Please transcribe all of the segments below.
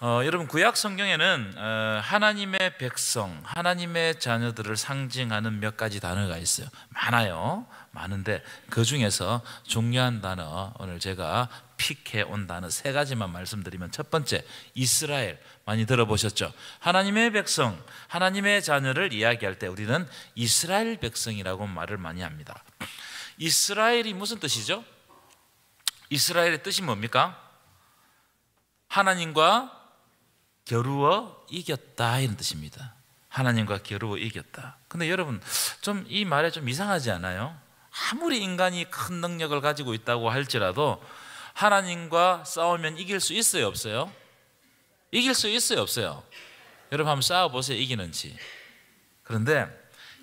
여러분 구약 성경에는 하나님의 백성, 하나님의 자녀들을 상징하는 몇 가지 단어가 있어요. 많아요. 많은데 그 중에서 중요한 단어, 오늘 제가 픽해 온 단어 세 가지만 말씀드리면, 첫 번째, 이스라엘. 많이 들어보셨죠? 하나님의 백성, 하나님의 자녀를 이야기할 때 우리는 이스라엘 백성이라고 말을 많이 합니다. 이스라엘이 무슨 뜻이죠? 이스라엘의 뜻이 뭡니까? 하나님과 겨루어 이겼다, 이런 뜻입니다. 하나님과 겨루어 이겼다. 근데 여러분, 좀 이 말에 좀 이상하지 않아요? 아무리 인간이 큰 능력을 가지고 있다고 할지라도 하나님과 싸우면 이길 수 있어요, 없어요? 이길 수 있어요, 없어요? 여러분 한번 싸워보세요, 이기는지. 그런데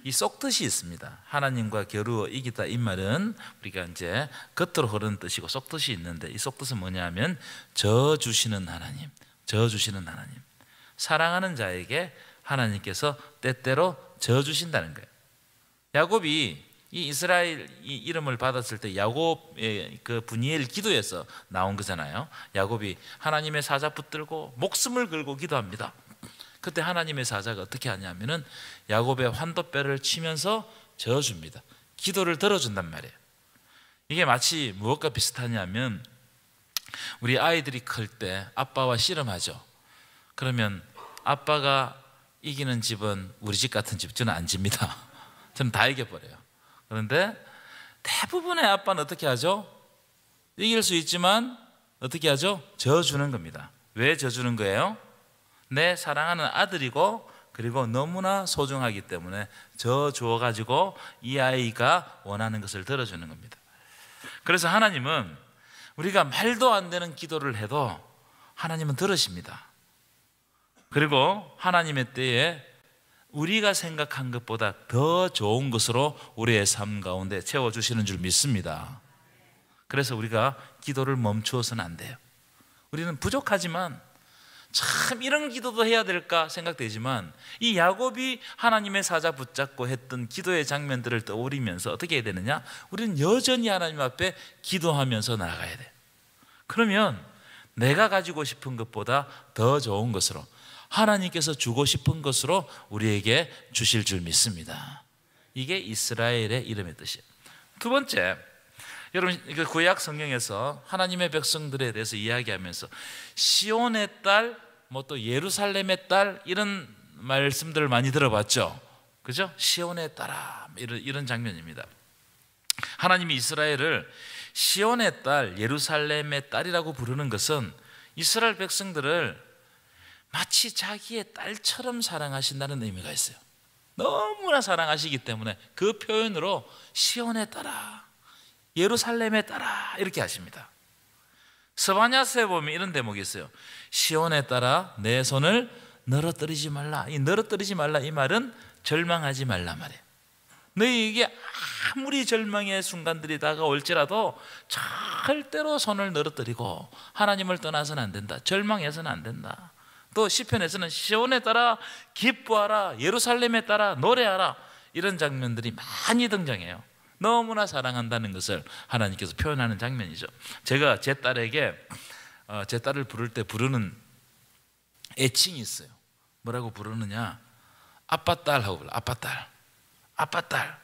이 쏙뜻이 있습니다. 하나님과 겨루어 이기다, 이 말은 우리가 이제 겉으로 흐르는 뜻이고 쏙뜻이 있는데, 이 쏙뜻은 뭐냐면 저 주시는 하나님, 저 주시는 하나님, 사랑하는 자에게 하나님께서 때때로 저 주신다는 거예요. 야곱이 이 이스라엘 이 이름을 받았을 때 야곱의 그 분이엘 기도에서 나온 거잖아요. 야곱이 하나님의 사자 붙들고 목숨을 걸고 기도합니다. 그때 하나님의 사자가 어떻게 하냐면은 야곱의 환도뼈를 치면서 저어줍니다. 기도를 들어준단 말이에요. 이게 마치 무엇과 비슷하냐면, 우리 아이들이 클 때 아빠와 씨름하죠. 그러면 아빠가 이기는 집은 우리 집 같은 집, 저는 안 집니다. 저는 다 이겨버려요. 그런데 대부분의 아빠는 어떻게 하죠? 이길 수 있지만 어떻게 하죠? 져주는 겁니다. 왜 져주는 거예요? 내 사랑하는 아들이고 그리고 너무나 소중하기 때문에 져주어가지고 이 아이가 원하는 것을 들어주는 겁니다. 그래서 하나님은 우리가 말도 안 되는 기도를 해도 하나님은 들으십니다. 그리고 하나님의 때에 우리가 생각한 것보다 더 좋은 것으로 우리의 삶 가운데 채워주시는 줄 믿습니다. 그래서 우리가 기도를 멈추어서는 안 돼요. 우리는 부족하지만 참 이런 기도도 해야 될까 생각되지만, 이 야곱이 하나님의 사자 붙잡고 했던 기도의 장면들을 떠올리면서 어떻게 해야 되느냐? 우리는 여전히 하나님 앞에 기도하면서 나아가야 돼요. 그러면 내가 가지고 싶은 것보다 더 좋은 것으로, 하나님께서 주고 싶은 것으로 우리에게 주실 줄 믿습니다. 이게 이스라엘의 이름의 뜻이에요. 두 번째, 여러분 구약 성경에서 하나님의 백성들에 대해서 이야기하면서 시온의 딸, 뭐 또 예루살렘의 딸, 이런 말씀들을 많이 들어봤죠. 그죠? 시온의 딸아, 이런 장면입니다. 하나님이 이스라엘을 시온의 딸, 예루살렘의 딸이라고 부르는 것은 이스라엘 백성들을 마치 자기의 딸처럼 사랑하신다는 의미가 있어요. 너무나 사랑하시기 때문에 그 표현으로 시온의 딸아, 예루살렘에 따라 이렇게 하십니다. 스바냐스에 보면 이런 대목이 있어요. 시온에 따라 내 손을 늘어뜨리지 말라. 이 늘어뜨리지 말라, 이 말은 절망하지 말라 말이에요. 너희에게 아무리 절망의 순간들이 다가올지라도 절대로 손을 늘어뜨리고 하나님을 떠나서는 안 된다. 절망해서는 안 된다. 또 시편에서는 시온에 따라 기뻐하라, 예루살렘에 따라 노래하라, 이런 장면들이 많이 등장해요. 너무나 사랑한다는 것을 하나님께서 표현하는 장면이죠. 제가 제 딸에게 제 딸을 부를 때 부르는 애칭이 있어요. 뭐라고 부르느냐? 아빠 딸 하고 불러요. 아빠 딸, 아빠 딸.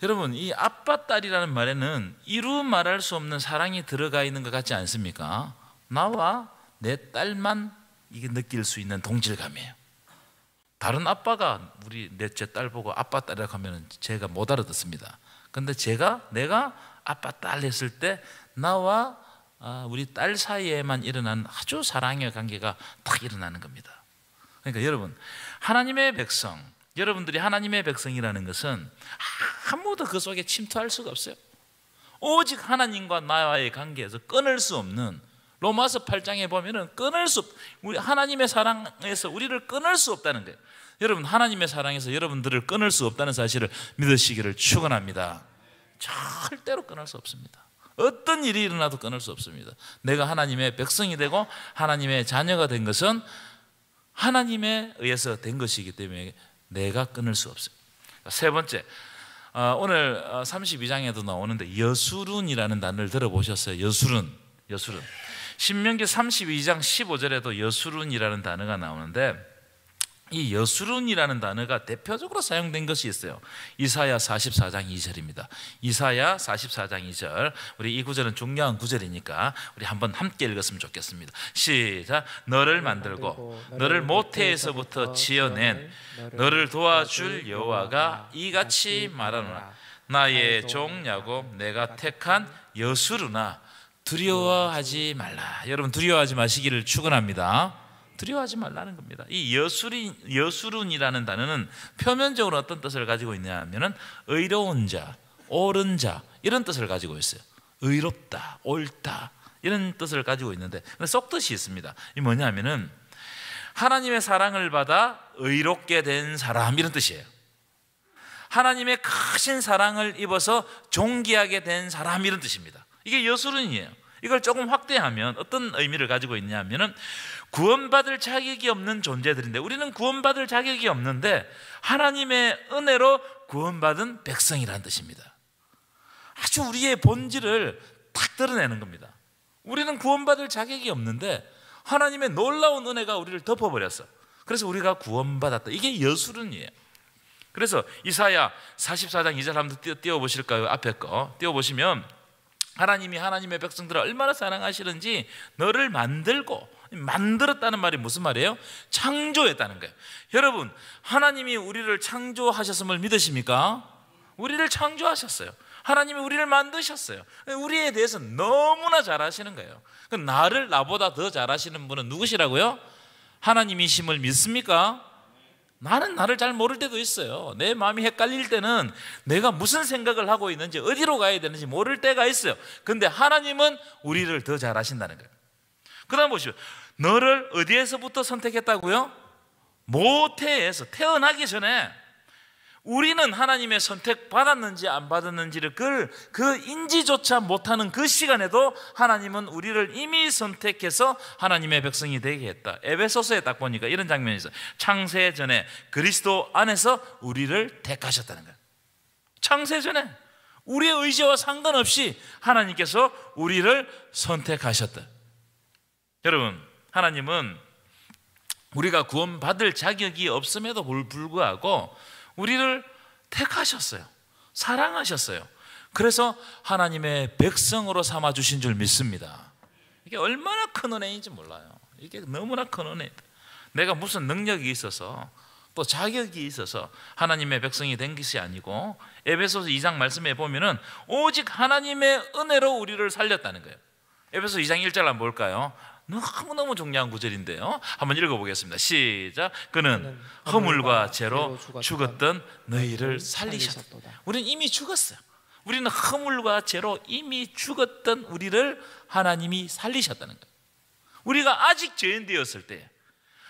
여러분, 이 아빠 딸이라는 말에는 이루 말할 수 없는 사랑이 들어가 있는 것 같지 않습니까? 나와 내 딸만 이게 느낄 수 있는 동질감이에요. 다른 아빠가 제 딸 보고 아빠 딸이라고 하면 제가 못 알아듣습니다. 근데 내가 아빠 딸 했을 때 나와 우리 딸 사이에만 일어나는 아주 사랑의 관계가 딱 일어나는 겁니다. 그러니까 여러분, 하나님의 백성, 여러분들이 하나님의 백성이라는 것은 아무도 그 속에 침투할 수가 없어요. 오직 하나님과 나와의 관계에서 끊을 수 없는, 로마서 8장에 보면은 우리 하나님의 사랑에서 우리를 끊을 수 없다는 거예요. 여러분, 하나님의 사랑에서 여러분들을 끊을 수 없다는 사실을 믿으시기를 축원합니다. 절대로 끊을 수 없습니다. 어떤 일이 일어나도 끊을 수 없습니다. 내가 하나님의 백성이 되고 하나님의 자녀가 된 것은 하나님에 의해서 된 것이기 때문에 내가 끊을 수 없어요. 세 번째, 오늘 32장에도 나오는데 여수룬이라는 단어를 들어보셨어요? 여수룬. 신명기 32장 15절에도 여수룬이라는 단어가 나오는데, 이 여수룬이라는 단어가 대표적으로 사용된 것이 있어요. 이사야 44장 2절입니다. 이사야 44장 2절. 우리 이 구절은 중요한 구절이니까 우리 한번 함께 읽었으면 좋겠습니다. 시작. 너를 만들고 너를 모태에서부터 지어낸 너를 도와줄 여호와가 이같이 말하노라. 나의 종 야곱 내가 택한 여수루나 두려워하지 말라. 여러분, 두려워하지 마시기를 축원합니다. 두려워하지 말라는 겁니다. 이 여수룬이라는 단어는 표면적으로 어떤 뜻을 가지고 있냐 하면은 의로운 자, 옳은 자, 이런 뜻을 가지고 있어요. 의롭다, 옳다, 이런 뜻을 가지고 있는데 쏙뜻이 있습니다. 이 뭐냐 하면은 하나님의 사랑을 받아 의롭게 된 사람, 이런 뜻이에요. 하나님의 크신 사랑을 입어서 존귀하게 된 사람, 이런 뜻입니다. 이게 여수룬이에요. 이걸 조금 확대하면 어떤 의미를 가지고 있냐 하면은 구원받을 자격이 없는 존재들인데, 우리는 구원받을 자격이 없는데 하나님의 은혜로 구원받은 백성이라는 뜻입니다. 아주 우리의 본질을 딱 드러내는 겁니다. 우리는 구원받을 자격이 없는데 하나님의 놀라운 은혜가 우리를 덮어버렸어. 그래서 우리가 구원받았다. 이게 여수룬이에요. 그래서 이사야 44장 2절 한번 띄워보실까요? 앞에 거 띄워보시면, 하나님이 하나님의 백성들을 얼마나 사랑하시는지 너를 만들었다는 말이 무슨 말이에요? 창조했다는 거예요. 여러분, 하나님이 우리를 창조하셨음을 믿으십니까? 우리를 창조하셨어요. 하나님이 우리를 만드셨어요. 우리에 대해서 너무나 잘 아시는 거예요. 나보다 더 잘 아시는 분은 누구시라고요? 하나님이심을 믿습니까? 나는 나를 잘 모를 때도 있어요. 내 마음이 헷갈릴 때는 내가 무슨 생각을 하고 있는지, 어디로 가야 되는지 모를 때가 있어요. 근데 하나님은 우리를 더 잘 아신다는 거예요. 그 다음 보시죠. 너를 어디에서부터 선택했다고요? 모태에서, 태어나기 전에 우리는 하나님의 선택 받았는지 안 받았는지를 그 인지조차 못하는 그 시간에도 하나님은 우리를 이미 선택해서 하나님의 백성이 되게 했다. 에베소서에 딱 보니까 이런 장면이 있어요. 창세 전에 그리스도 안에서 우리를 택하셨다는 거예요. 창세 전에 우리의 의지와 상관없이 하나님께서 우리를 선택하셨다. 여러분, 하나님은 우리가 구원받을 자격이 없음에도 불구하고 우리를 택하셨어요. 사랑하셨어요. 그래서 하나님의 백성으로 삼아주신 줄 믿습니다. 이게 얼마나 큰 은혜인지 몰라요. 이게 너무나 큰 은혜다. 내가 무슨 능력이 있어서 또 자격이 있어서 하나님의 백성이 된 것이 아니고, 에베소서 2장 말씀에 보면은 오직 하나님의 은혜로 우리를 살렸다는 거예요. 에베소서 2장 1절 한번 볼까요? 너무너무 중요한 구절인데요. 한번 읽어보겠습니다. 시작. 그는 허물과 죄로 죽었던 너희를 살리셨다. 우리는 이미 죽었어요. 우리는 허물과 죄로 이미 죽었던 우리를 하나님이 살리셨다는 거예요. 우리가 아직 죄인 되었을 때,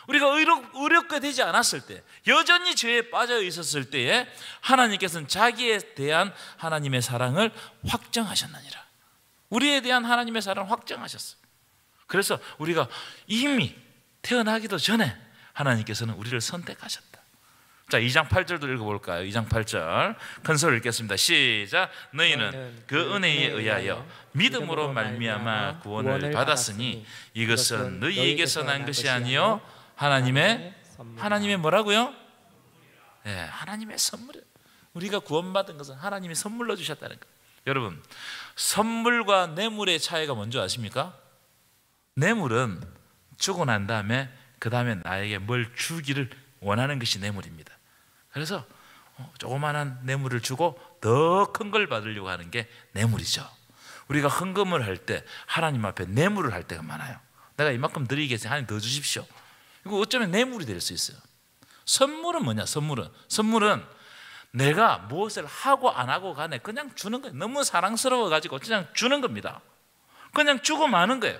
우리가 의롭게 되지 않았을 때, 여전히 죄에 빠져 있었을 때에 하나님께서는 자기에 대한 하나님의 사랑을 확정하셨느니라. 우리에 대한 하나님의 사랑을 확정하셨어요. 그래서 우리가 이미 태어나기도 전에 하나님께서는 우리를 선택하셨다. 자, 2장 8절도 읽어볼까요? 2장 8절 큰 소리를 읽겠습니다. 시작. 너희는 그 은혜에 의하여 믿음으로 말미암아 구원을 받았으니 이것은 너희에게서 난 것이 아니요 하나님의 뭐라고요? 네, 하나님의 선물이에요. 우리가 구원받은 것은 하나님이 선물로 주셨다는 거예요. 여러분, 선물과 뇌물의 차이가 뭔지 아십니까? 뇌물은 주고 난 다음에 그 다음에 나에게 뭘 주기를 원하는 것이 뇌물입니다. 그래서 조그마한 뇌물을 주고 더 큰 걸 받으려고 하는 게 뇌물이죠. 우리가 헌금을 할 때 하나님 앞에 뇌물을 할 때가 많아요. 내가 이만큼 드리겠어요. 하나님 더 주십시오. 이거 어쩌면 뇌물이 될 수 있어요. 선물은 뭐냐? 선물은 내가 무엇을 하고 안 하고 간에 그냥 주는 거예요. 너무 사랑스러워가지고 그냥 주는 겁니다. 그냥 주고 마는 거예요.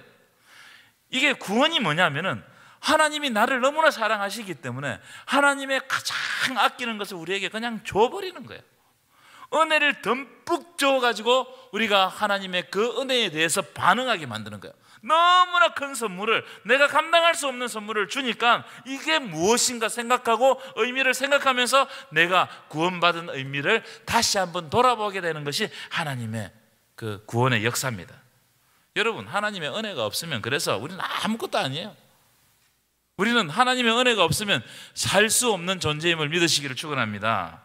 이게 구원이 뭐냐면은 하나님이 나를 너무나 사랑하시기 때문에 하나님의 가장 아끼는 것을 우리에게 그냥 줘버리는 거예요. 은혜를 듬뿍 줘가지고 우리가 하나님의 그 은혜에 대해서 반응하게 만드는 거예요. 너무나 큰 선물을, 내가 감당할 수 없는 선물을 주니까 이게 무엇인가 생각하고 의미를 생각하면서 내가 구원받은 의미를 다시 한번 돌아보게 되는 것이 하나님의 그 구원의 역사입니다. 여러분, 하나님의 은혜가 없으면 그래서 우리는 아무것도 아니에요. 우리는 하나님의 은혜가 없으면 살 수 없는 존재임을 믿으시기를 축원합니다.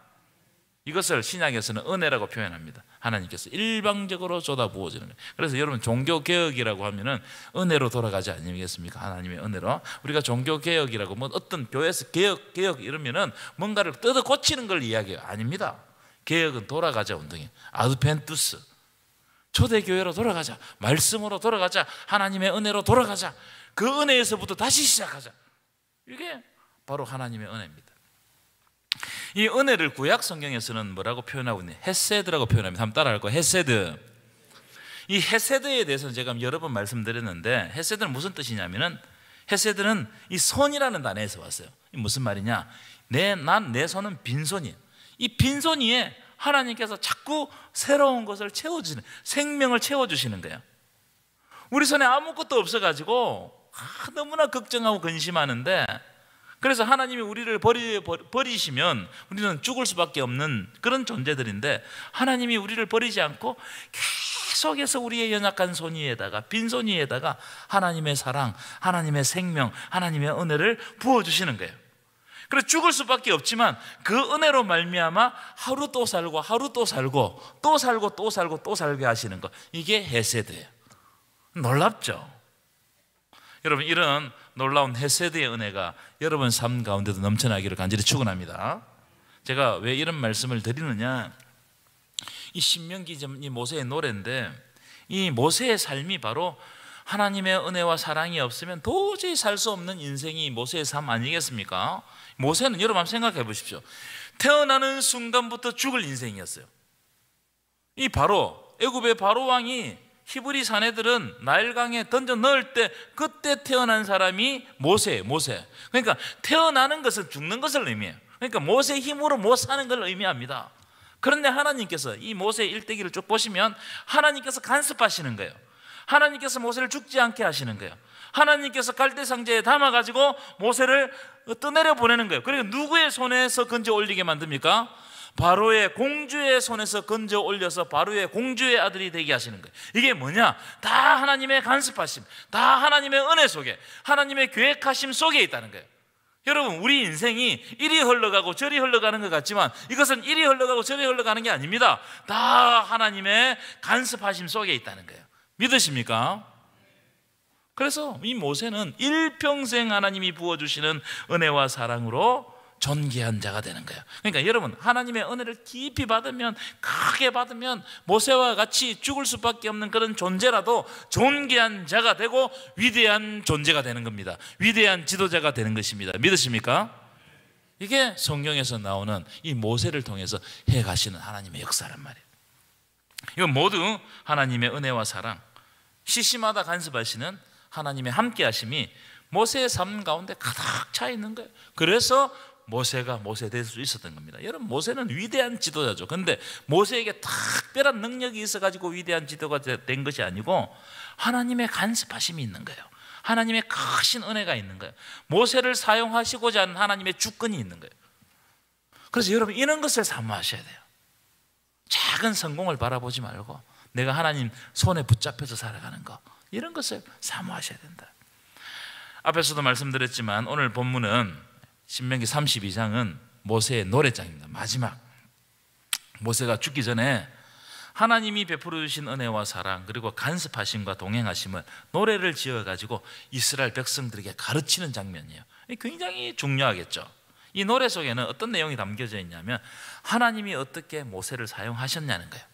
이것을 신약에서는 은혜라고 표현합니다. 하나님께서 일방적으로 쏟아 부어주는 거예요. 그래서 여러분, 종교개혁이라고 하면은 은혜로 돌아가지 아니겠습니까? 하나님의 은혜로. 우리가 종교개혁이라고 뭐 어떤 교회에서 개혁 이러면은 뭔가를 뜯어 고치는 걸 이야기해요. 아닙니다. 개혁은 돌아가자 운동이에요. 아드벤투스, 초대교회로 돌아가자, 말씀으로 돌아가자, 하나님의 은혜로 돌아가자, 그 은혜에서부터 다시 시작하자. 이게 바로 하나님의 은혜입니다. 이 은혜를 구약 성경에서는 뭐라고 표현하고 있냐? 헤세드라고 표현합니다. 한번 따라할 거예요. 헤세드. 이 헤세드에 대해서는 제가 여러 번 말씀드렸는데, 헤세드는 무슨 뜻이냐면은, 헤세드는 이 손이라는 단어에서 왔어요. 무슨 말이냐? 내 손은 빈손이에요. 이 빈손이에 하나님께서 자꾸 새로운 것을 채워주시는, 생명을 채워주시는 거예요. 우리 손에 아무것도 없어가지고 너무나 걱정하고 근심하는데, 그래서 하나님이 우리를 버리시면 우리는 죽을 수밖에 없는 그런 존재들인데, 하나님이 우리를 버리지 않고 계속해서 우리의 연약한 손 위에다가, 빈손 위에다가 하나님의 사랑, 하나님의 생명, 하나님의 은혜를 부어주시는 거예요. 그래서 죽을 수밖에 없지만 그 은혜로 말미암아 하루 또 살고, 하루 또 살고, 또 살고, 또 살고, 또 살게 하시는 것, 이게 헤세드예요. 놀랍죠? 여러분, 이런 놀라운 헤세드의 은혜가 여러분 삶 가운데도 넘쳐나기를 간절히 축원합니다. 제가 왜 이런 말씀을 드리느냐, 이 신명기, 이 모세의 노래인데, 이 모세의 삶이 바로 하나님의 은혜와 사랑이 없으면 도저히 살 수 없는 인생이 모세의 삶 아니겠습니까? 모세는 여러분 한번 생각해 보십시오. 태어나는 순간부터 죽을 인생이었어요. 이 바로 애굽의 바로 왕이 히브리 사내들은 나일강에 던져 넣을 때 그때 태어난 사람이 모세예요. 모세. 그러니까 태어나는 것은 죽는 것을 의미해요. 그러니까 모세의 힘으로 못 사는 걸 의미합니다. 그런데 하나님께서 이 모세의 일대기를 쭉 보시면 하나님께서 간섭하시는 거예요. 하나님께서 모세를 죽지 않게 하시는 거예요. 하나님께서 갈대 상자에 담아가지고 모세를 떠내려 보내는 거예요. 그리고 누구의 손에서 건져 올리게 만듭니까? 바로의 공주의 손에서 건져 올려서 바로의 공주의 아들이 되게 하시는 거예요. 이게 뭐냐? 다 하나님의 간섭하심, 다 하나님의 은혜 속에, 하나님의 계획하심 속에 있다는 거예요. 여러분, 우리 인생이 이리 흘러가고 저리 흘러가는 것 같지만 이것은 이리 흘러가고 저리 흘러가는 게 아닙니다. 다 하나님의 간섭하심 속에 있다는 거예요. 믿으십니까? 그래서 이 모세는 일평생 하나님이 부어주시는 은혜와 사랑으로 존귀한 자가 되는 거예요. 그러니까 여러분, 하나님의 은혜를 깊이 받으면, 크게 받으면 모세와 같이 죽을 수밖에 없는 그런 존재라도 존귀한 자가 되고 위대한 존재가 되는 겁니다. 위대한 지도자가 되는 것입니다. 믿으십니까? 이게 성경에서 나오는 이 모세를 통해서 해가시는 하나님의 역사란 말이에요. 이건 모두 하나님의 은혜와 사랑, 시시마다 간섭하시는 하나님의 함께하심이 모세의 삶 가운데 가득 차 있는 거예요. 그래서 모세가 모세 될 수 있었던 겁니다. 여러분, 모세는 위대한 지도자죠. 그런데 모세에게 특별한 능력이 있어가지고 위대한 지도가 된 것이 아니고 하나님의 간섭하심이 있는 거예요. 하나님의 크신 은혜가 있는 거예요. 모세를 사용하시고자 하는 하나님의 주권이 있는 거예요. 그래서 여러분, 이런 것을 사모하셔야 돼요. 작은 성공을 바라보지 말고 내가 하나님 손에 붙잡혀서 살아가는 거, 이런 것을 사모하셔야 된다. 앞에서도 말씀드렸지만 오늘 본문은 신명기 32장은 모세의 노래장입니다. 마지막, 모세가 죽기 전에 하나님이 베풀어 주신 은혜와 사랑, 그리고 간섭하심과 동행하심을 노래를 지어가지고 이스라엘 백성들에게 가르치는 장면이에요. 굉장히 중요하겠죠. 이 노래 속에는 어떤 내용이 담겨져 있냐면 하나님이 어떻게 모세를 사용하셨냐는 거예요.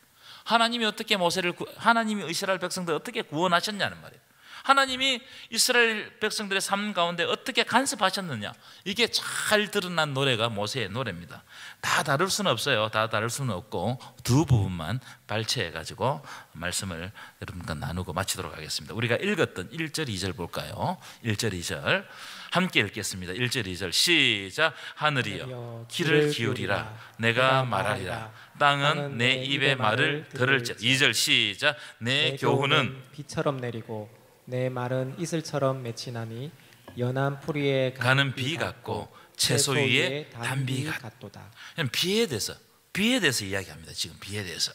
하나님이 이스라엘 백성들을 어떻게 구원하셨냐는 말이에요. 하나님이 이스라엘 백성들의 삶 가운데 어떻게 간섭하셨느냐, 이게 잘 드러난 노래가 모세의 노래입니다. 다 다룰 수는 없어요. 다 다룰 수는 없고 두 부분만 발췌해가지고 말씀을 여러분과 나누고 마치도록 하겠습니다. 우리가 읽었던 1절 2절 볼까요? 1절 2절 함께 읽겠습니다. 1절 2절 시작. 하늘이여 귀를 기울이라, 내가 말하리라. 땅은 내 입의 말을 들을지라. 2절 시작. 내 교훈은 비처럼 내리고 내 말은 이슬처럼 맺히나니 연한 풀 위에 가는 비 같고 채소 위에 단비 같도다. 비에 대해서 이야기합니다. 지금 비에 대해서.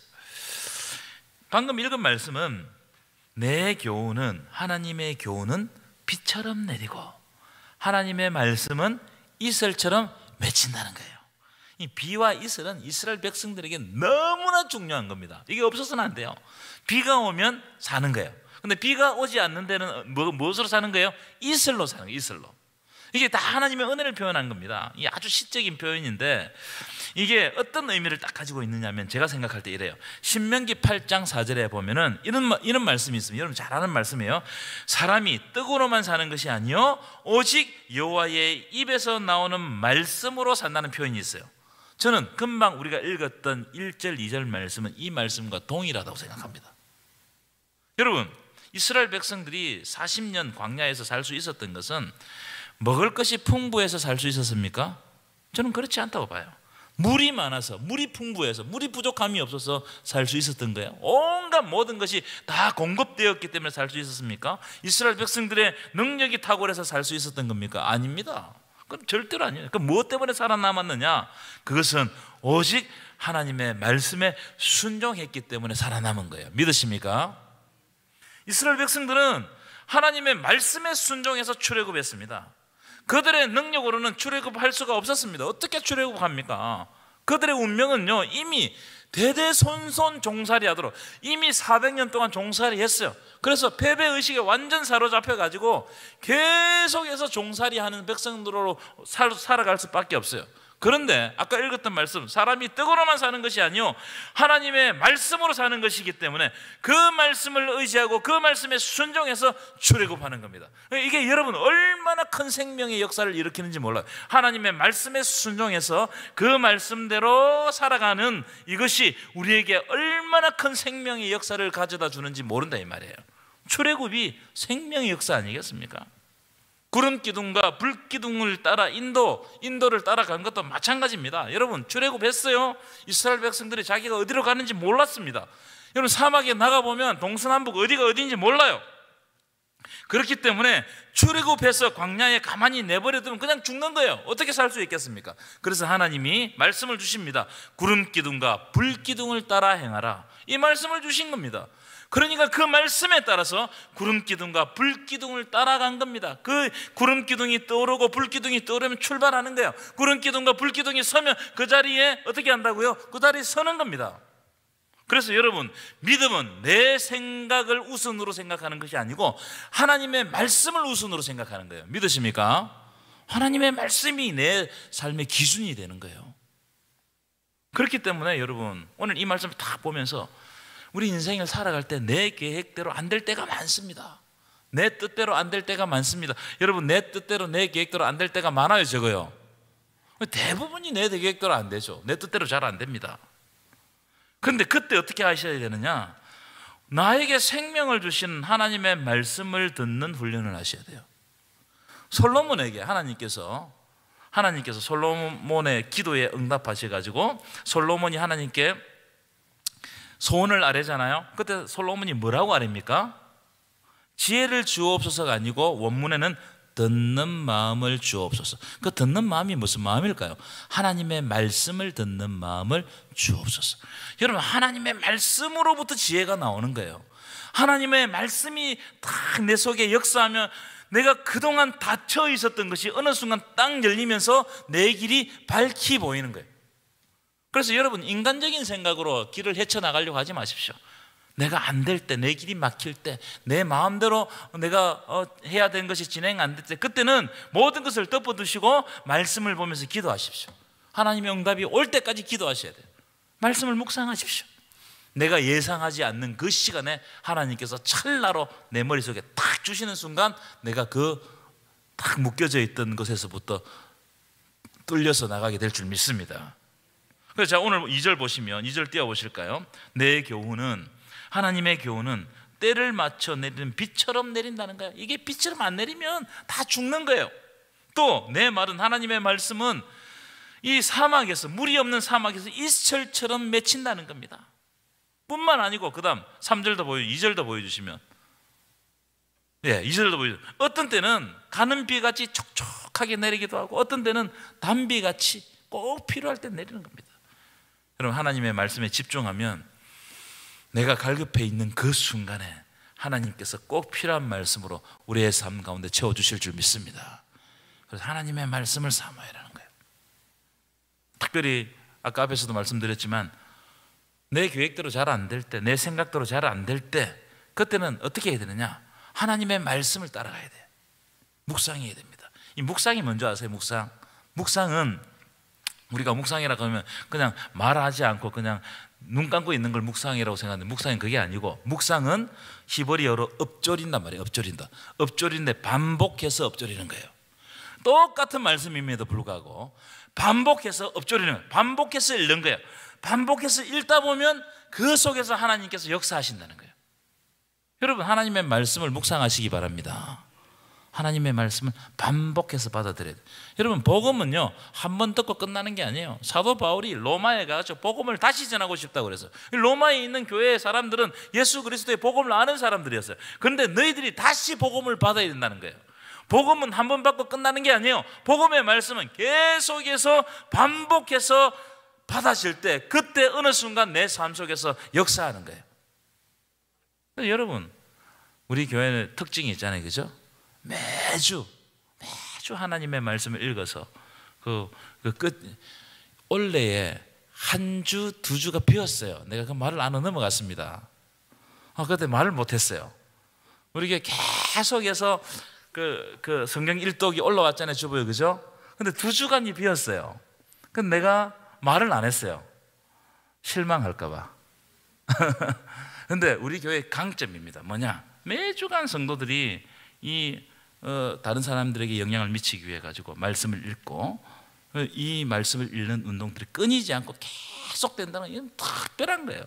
방금 읽은 말씀은 내 교훈은, 하나님의 교훈은 비처럼 내리고 하나님의 말씀은 이슬처럼 맺힌다는 거예요. 이 비와 이슬은 이스라엘 백성들에게 너무나 중요한 겁니다. 이게 없어서는 안 돼요. 비가 오면 사는 거예요. 근데 비가 오지 않는 데는 무엇으로 사는 거예요? 이슬로 사는 거예요. 이슬로. 이게 다 하나님의 은혜를 표현한 겁니다. 이게 아주 시적인 표현인데 이게 어떤 의미를 딱 가지고 있느냐면 제가 생각할 때 이래요. 신명기 8장 4절에 보면은 이런 말씀이 있습니다. 여러분 잘 아는 말씀이에요. 사람이 떡으로만 사는 것이 아니요 오직 여호와의 입에서 나오는 말씀으로 산다는 표현이 있어요. 저는 금방 우리가 읽었던 1절 2절 말씀은 이 말씀과 동일하다고 생각합니다. 여러분 이스라엘 백성들이 40년 광야에서 살 수 있었던 것은 먹을 것이 풍부해서 살 수 있었습니까? 저는 그렇지 않다고 봐요. 물이 많아서, 물이 풍부해서, 물이 부족함이 없어서 살 수 있었던 거예요. 온갖 모든 것이 다 공급되었기 때문에 살 수 있었습니까? 이스라엘 백성들의 능력이 탁월해서 살 수 있었던 겁니까? 아닙니다. 그건 절대로 아니에요. 그럼 무엇 때문에 살아남았느냐? 그것은 오직 하나님의 말씀에 순종했기 때문에 살아남은 거예요. 믿으십니까? 이스라엘 백성들은 하나님의 말씀에 순종해서 출애굽했습니다. 그들의 능력으로는 출애굽할 수가 없었습니다. 어떻게 출애굽합니까? 그들의 운명은요 이미 대대손손 종살이 하도록 이미 400년 동안 종살이 했어요. 그래서 패배의식에 완전 사로잡혀가지고 계속해서 종살이 하는 백성들로 살아갈 수밖에 없어요. 그런데 아까 읽었던 말씀, 사람이 떡으로만 사는 것이 아니요 하나님의 말씀으로 사는 것이기 때문에 그 말씀을 의지하고 그 말씀에 순종해서 출애굽하는 겁니다. 이게 여러분 얼마나 큰 생명의 역사를 일으키는지 몰라요. 하나님의 말씀에 순종해서 그 말씀대로 살아가는 이것이 우리에게 얼마나 큰 생명의 역사를 가져다 주는지 모른다 이 말이에요. 출애굽이 생명의 역사 아니겠습니까? 구름 기둥과 불 기둥을 따라 인도를 따라간 것도 마찬가지입니다. 여러분 출애굽했어요. 이스라엘 백성들이 자기가 어디로 가는지 몰랐습니다. 여러분 사막에 나가보면 동서남북 어디가 어디인지 몰라요. 그렇기 때문에 출애굽해서 광야에 가만히 내버려두면 그냥 죽는 거예요. 어떻게 살 수 있겠습니까? 그래서 하나님이 말씀을 주십니다. 구름 기둥과 불 기둥을 따라 행하라. 이 말씀을 주신 겁니다. 그러니까 그 말씀에 따라서 구름 기둥과 불 기둥을 따라간 겁니다. 그 구름 기둥이 떠오르고 불 기둥이 떠오르면 출발하는 거예요. 구름 기둥과 불 기둥이 서면 그 자리에 어떻게 한다고요? 그 자리에 서는 겁니다. 그래서 여러분 믿음은 내 생각을 우선으로 생각하는 것이 아니고 하나님의 말씀을 우선으로 생각하는 거예요. 믿으십니까? 하나님의 말씀이 내 삶의 기준이 되는 거예요. 그렇기 때문에 여러분 오늘 이 말씀을 다 보면서 우리 인생을 살아갈 때 내 계획대로 안 될 때가 많습니다. 내 뜻대로 안 될 때가 많습니다. 여러분 내 뜻대로 내 계획대로 안 될 때가 많아요 적어요? 대부분이 내 계획대로 안 되죠. 내 뜻대로 잘 안 됩니다. 그런데 그때 어떻게 하셔야 되느냐? 나에게 생명을 주신 하나님의 말씀을 듣는 훈련을 하셔야 돼요. 솔로몬에게 하나님께서 솔로몬의 기도에 응답하셔가지고 솔로몬이 하나님께 소원을 아뢰잖아요. 그때 솔로몬이 뭐라고 아뢰입니까? 지혜를 주옵소서가 아니고 원문에는 듣는 마음을 주옵소서. 그 듣는 마음이 무슨 마음일까요? 하나님의 말씀을 듣는 마음을 주옵소서. 여러분 하나님의 말씀으로부터 지혜가 나오는 거예요. 하나님의 말씀이 딱 내 속에 역사하면 내가 그동안 닫혀 있었던 것이 어느 순간 딱 열리면서 내 길이 밝히 보이는 거예요. 그래서 여러분 인간적인 생각으로 길을 헤쳐나가려고 하지 마십시오. 내가 안 될 때, 내 길이 막힐 때, 내 마음대로 내가 해야 되는 것이 진행 안 될 때 그때는 모든 것을 덮어두시고 말씀을 보면서 기도하십시오. 하나님의 응답이 올 때까지 기도하셔야 돼요. 말씀을 묵상하십시오. 내가 예상하지 않는 그 시간에 하나님께서 찰나로 내 머릿속에 딱 주시는 순간 내가 그 딱 묶여져 있던 것에서부터 뚫려서 나가게 될 줄 믿습니다. 그래서 자 오늘 2절 보시면 2절 띄워보실까요? 내 교훈은 하나님의 교훈은 때를 맞춰 내리는 비처럼 내린다는 거예요. 이게 비처럼 안 내리면 다 죽는 거예요. 또 내 말은 하나님의 말씀은 이 사막에서 물이 없는 사막에서 이슬처럼 맺힌다는 겁니다. 뿐만 아니고 그 다음 3절도 2절도 보여주시면 2절도 보여주시면 어떤 때는 가는 비같이 촉촉하게 내리기도 하고 어떤 때는 단비같이 꼭 필요할 때 내리는 겁니다. 여러분 하나님의 말씀에 집중하면 내가 갈급해 있는 그 순간에 하나님께서 꼭 필요한 말씀으로 우리의 삶 가운데 채워주실 줄 믿습니다. 그래서 하나님의 말씀을 삼아야 하는 거예요. 특별히 아까 앞에서도 말씀드렸지만 내 계획대로 잘 안 될 때, 내 생각대로 잘 안 될 때, 그때는 어떻게 해야 되느냐? 하나님의 말씀을 따라가야 돼요. 묵상해야 됩니다. 이 묵상이 뭔지 아세요? 묵상은 우리가 묵상이라고 하면 그냥 말하지 않고 그냥 눈 감고 있는 걸 묵상이라고 생각하는데, 묵상은 그게 아니고, 묵상은 히브리어로 엎조린단 말이에요. 엎조리는데 반복해서 엎조리는 거예요. 똑같은 말씀임에도 불구하고 반복해서 엎조리는 거예요. 반복해서 읽는 거예요. 반복해서 읽다 보면 그 속에서 하나님께서 역사하신다는 거예요. 여러분, 하나님의 말씀을 묵상하시기 바랍니다. 하나님의 말씀을 반복해서 받아들여야 돼요. 여러분, 복음은요 한 번 듣고 끝나는 게 아니에요. 사도 바울이 로마에 가서 복음을 다시 전하고 싶다고 그래서, 로마에 있는 교회의 사람들은 예수 그리스도의 복음을 아는 사람들이었어요. 그런데 너희들이 다시 복음을 받아야 된다는 거예요. 복음은 한 번 받고 끝나는 게 아니에요. 복음의 말씀은 계속해서 반복해서 받아질 때, 그때 어느 순간 내 삶 속에서 역사하는 거예요. 여러분, 우리 교회는 특징이 있잖아요, 그죠? 매주 하나님의 말씀을 읽어서 올해에 한 주, 두 주가 비었어요. 내가 그 말을 안 넘어갔습니다. 그때 말을 못했어요. 우리 교회 계속해서 그 성경 일독이 올라왔잖아요, 주보에, 그죠? 근데 두 주간이 비었어요. 근데 내가 말을 안 했어요. 실망할까봐. 근데 우리 교회의 강점입니다. 뭐냐? 매주간 성도들이 다른 사람들에게 영향을 미치기 위해 가지고 말씀을 읽고, 이 말씀을 읽는 운동들이 끊이지 않고 계속 된다는, 이건 특별한 거예요.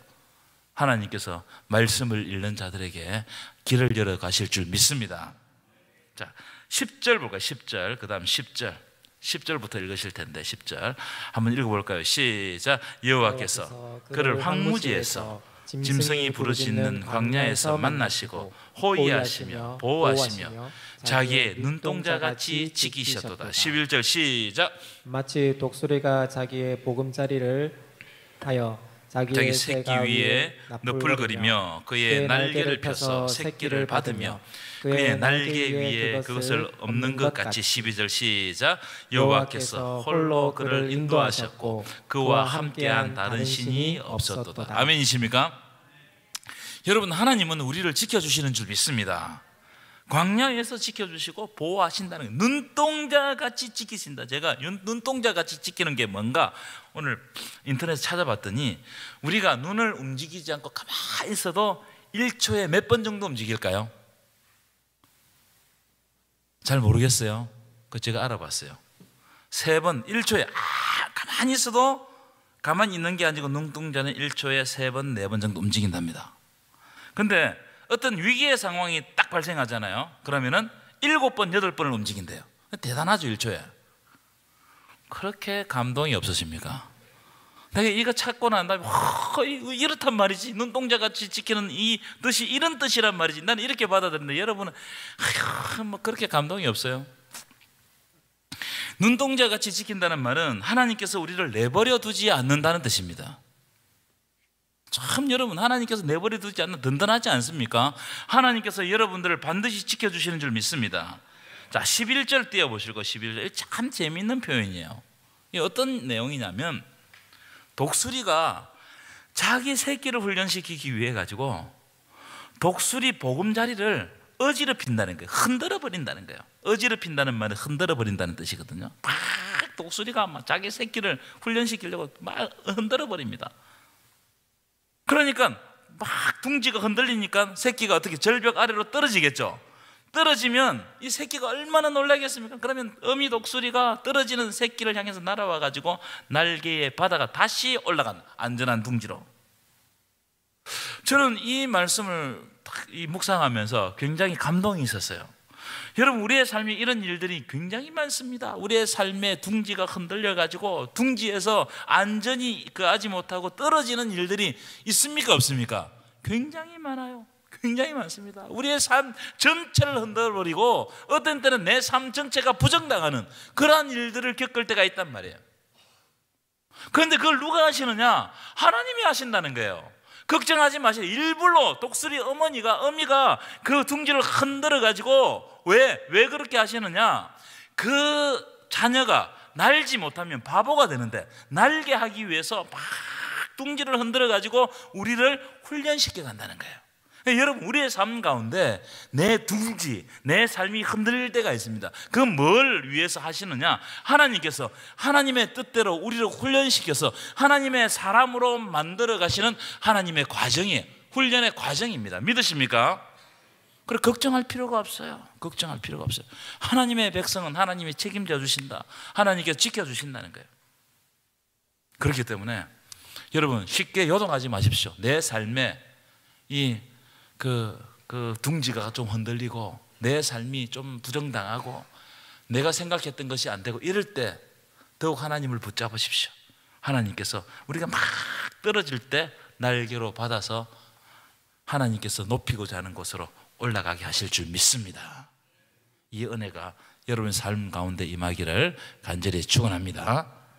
하나님께서 말씀을 읽는 자들에게 길을 열어 가실 줄 믿습니다. 자, 10절 볼까요? 10절. 그 다음 10절부터 읽으실 텐데 10절 한번 읽어볼까요? 시작. 여호와께서 그를 황무지에서 짐승이 부르짖는 광야에서 만나시고 호위하시며 보호하시며 자기의 눈동자같이 지키셨도다. 11절 시작. 마치 독수리가 자기의 보금자리를 하여 자기 새끼 위에 너풀거리며 그의 날개를 펴서 새끼를 받으며 그의 날개 위에 그것을 엎는 것 같이. 12절 시작. 여호와께서 홀로 그를 인도하셨고 그와 함께한 다른 신이 없었도다. 아멘이십니까? 여러분, 하나님은 우리를 지켜주시는 줄 믿습니다. 광야에서 지켜주시고 보호하신다는 거예요. 눈동자같이 지키신다. 제가 눈동자같이 지키는 게 뭔가 오늘 인터넷에 찾아봤더니, 우리가 눈을 움직이지 않고 가만히 있어도 1초에 몇 번 정도 움직일까요? 잘 모르겠어요. 그거 제가 알아봤어요. 3번, 1초에 가만히 있어도, 가만히 있는 게 아니고 눈동자는 1초에 3번, 4번 정도 움직인답니다. 근데 어떤 위기의 상황이 딱 발생하잖아요. 그러면은 7번, 8번을 움직인대요. 대단하죠, 1초에. 그렇게 감동이 없으십니까? 내가 이거 찾고 난 다음에 이렇단 말이지, 눈동자같이 지키는 이 뜻이 이런 뜻이란 말이지, 나는 이렇게 받아들이는데 여러분은 뭐 그렇게 감동이 없어요. 눈동자같이 지킨다는 말은 하나님께서 우리를 내버려 두지 않는다는 뜻입니다. 참, 여러분, 하나님께서 내버려 두지 않는, 든든하지 않습니까? 하나님께서 여러분들을 반드시 지켜주시는 줄 믿습니다. 자, 11절 띄워보시고. 11절 참 재미있는 표현이에요. 이게 어떤 내용이냐면, 독수리가 자기 새끼를 훈련시키기 위해 가지고 독수리 보금자리를 어지럽힌다는 거예요. 흔들어 버린다는 거예요. 어지럽힌다는 말은 흔들어 버린다는 뜻이거든요. 막 독수리가 막 자기 새끼를 훈련시키려고 막 흔들어 버립니다. 그러니까 막 둥지가 흔들리니까 새끼가 어떻게 절벽 아래로 떨어지겠죠. 떨어지면 이 새끼가 얼마나 놀라겠습니까? 그러면 어미 독수리가 떨어지는 새끼를 향해서 날아와 가지고 날개에 받아가 다시 올라간 안전한 둥지로. 저는 이 말씀을 묵상하면서 굉장히 감동이 있었어요. 여러분, 우리의 삶에 이런 일들이 굉장히 많습니다. 우리의 삶의 둥지가 흔들려 가지고 둥지에서 안전히 거하지 못하고 떨어지는 일들이 있습니까, 없습니까? 굉장히 많아요. 굉장히 많습니다. 우리의 삶 전체를 흔들어버리고 어떤 때는 내 삶 전체가 부정당하는 그러한 일들을 겪을 때가 있단 말이에요. 그런데 그걸 누가 하시느냐? 하나님이 하신다는 거예요. 걱정하지 마세요. 일부러 독수리 어미가 그 둥지를 흔들어 가지고 왜 그렇게 하시느냐? 그 자녀가 날지 못하면 바보가 되는데 날게 하기 위해서 막 둥지를 흔들어 가지고 우리를 훈련시켜 간다는 거예요. 여러분, 우리의 삶 가운데 내 둥지, 내 삶이 흔들릴 때가 있습니다. 그 뭘 위해서 하시느냐? 하나님께서 하나님의 뜻대로 우리를 훈련시켜서 하나님의 사람으로 만들어 가시는 하나님의 과정이에요. 훈련의 과정입니다. 믿으십니까? 그래, 걱정할 필요가 없어요. 걱정할 필요가 없어요. 하나님의 백성은 하나님이 책임져 주신다. 하나님께서 지켜주신다는 거예요. 그렇기 때문에 여러분, 쉽게 요동하지 마십시오. 내 삶에 그 둥지가 좀 흔들리고 내 삶이 좀 부정당하고 내가 생각했던 것이 안 되고 이럴 때 더욱 하나님을 붙잡으십시오. 하나님께서 우리가 막 떨어질 때 날개로 받아서 하나님께서 높이고자 하는 곳으로 올라가게 하실 줄 믿습니다. 이 은혜가 여러분의 삶 가운데 임하기를 간절히 축원합니다.